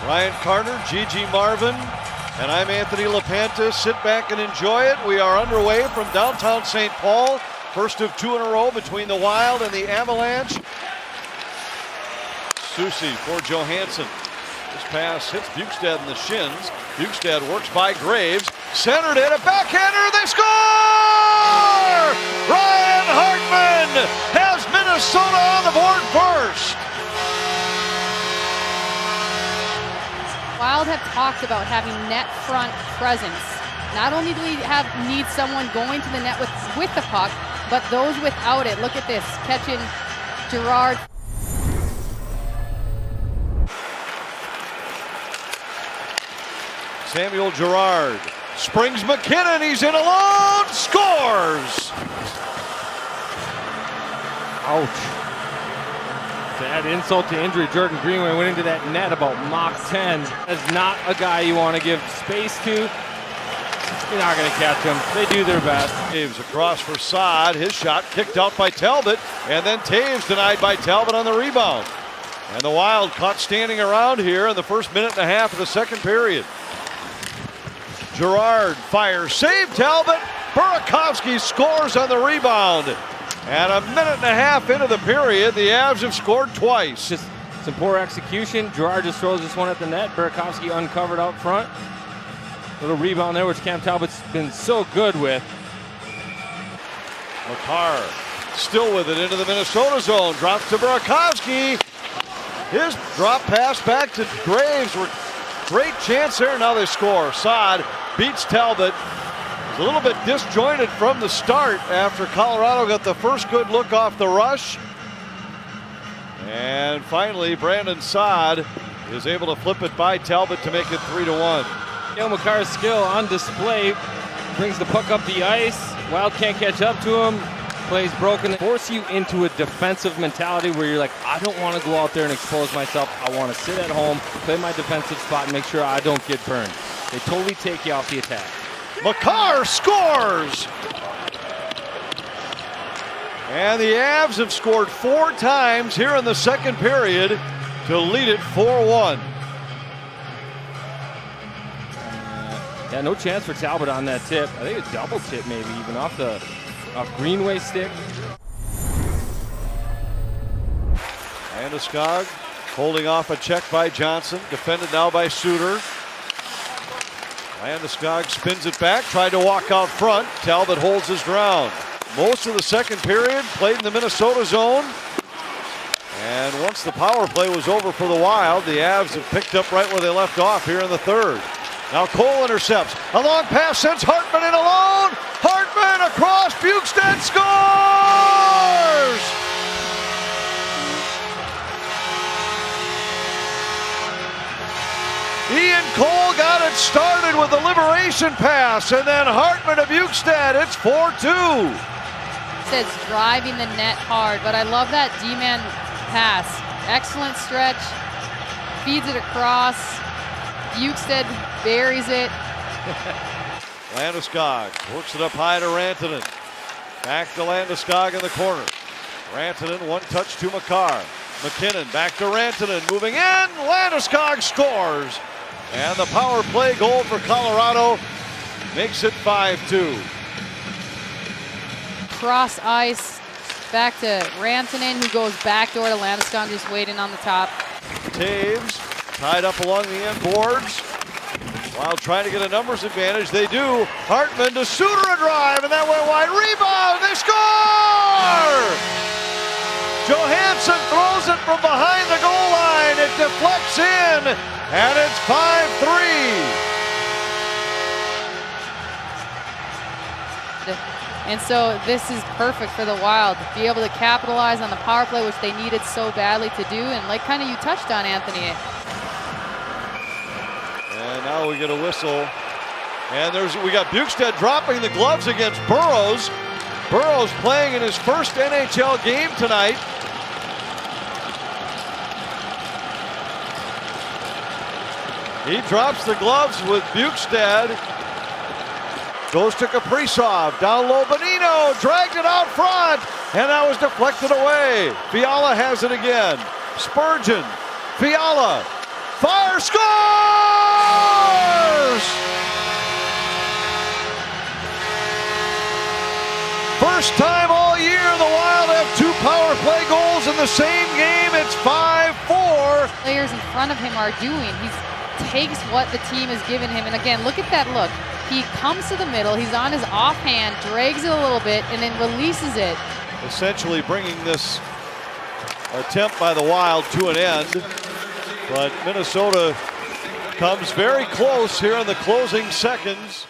Ryan Carter, Gigi Marvin, and I'm Anthony LaPanta. Sit back and enjoy it. We are underway from downtown St. Paul. First of two in a row between the Wild and the Avalanche. Susi for Johansson. This pass hits Bukestad in the shins. Bukestad works by Graves. Centered it, a backhander, they score! Ryan Hartman has Minnesota on the board first. Wild have talked about having net front presence. Not only do we need someone going to the net with the puck, but those without it. Look at this, catching Girard. Samuel Girard springs McKinnon, he's in alone, scores! Ouch. To add insult to injury, Jordan Greenway went into that net about Mach 10. That's not a guy you want to give space to. You're not going to catch him. They do their best. Taves across for Saad, his shot kicked out by Talbot, and then Taves denied by Talbot on the rebound. And the Wild caught standing around here in the first minute and a half of the second period. Girard fires, save Talbot. Burakovsky scores on the rebound. And a minute and a half into the period, the Avs have scored twice. Just some poor execution. Girard just throws this one at the net. Burakovsky uncovered out front. Little rebound there, which Cam Talbot's been so good with. Makar still with it into the Minnesota zone. Drops to Burakovsky. His drop pass back to Graves. Great chance there. Now they score. Saad beats Talbot. It was a little bit disjointed from the start after Colorado got the first good look off the rush. And finally, Brandon Saad is able to flip it by Talbot to make it 3-1. Cale Makar's skill on display. Brings the puck up the ice. Wild can't catch up to him. Plays broken. Force you into a defensive mentality where you're like, I don't want to go out there and expose myself. I want to sit at home, play my defensive spot, and make sure I don't get burned. They totally take you off the attack. Makar scores! And the Avs have scored 4 times here in the second period to lead it 4-1. Yeah, no chance for Talbot on that tip. I think a double tip maybe, even off Greenway's stick. Landeskog holding off a check by Johnson. Defended now by Suter. Landeskog spins it back, tried to walk out front. Talbot holds his ground. Most of the second period played in the Minnesota zone. And once the power play was over for the Wild, the Avs have picked up right where they left off here in the third. Now Cole intercepts. A long pass sends Hartman in alone. Hartman across. Bukestad scores! Ian Cole got it started with a liberation pass, and then Hartman to Bukestad. It's 4-2. Says driving the net hard, but I love that D-man pass. Excellent stretch. Feeds it across. Bukestad buries it. Landeskog works it up high to Rantanen. Back to Landeskog in the corner. Rantanen, one touch to Makar. McKinnon back to Rantanen, moving in. Landeskog scores. And the power play goal for Colorado makes it 5-2. Cross ice. Back to Rantanen, who goes backdoor to Landeskog, just waiting on the top. Taves tied up along the end boards. While trying to get a numbers advantage, they do. Hartman to Suter a drive, and that went wide. Rebound, they score! Johansson throws it from behind the goal line. It deflects in, and it's 5-3. And so this is perfect for the Wild to be able to capitalize on the power play, which they needed so badly to do. And like kind of you touched on, Anthony. And now we get a whistle. And we got Bukestad dropping the gloves against Burrows. Burrows playing in his first NHL game tonight. He drops the gloves with Bukestad. Goes to Kaprizov, down low, Bonino, dragged it out front, and that was deflected away. Fiala has it again. Spurgeon, Fiala, fires, scores! First time all year the Wild have 2 power play goals in the same game. It's 5-4. Players in front of him are doing. He takes what the team has given him. And again, look at that look. He comes to the middle. He's on his offhand, drags it a little bit, and then releases it. Essentially bringing this attempt by the Wild to an end. But Minnesota comes very close here in the closing seconds.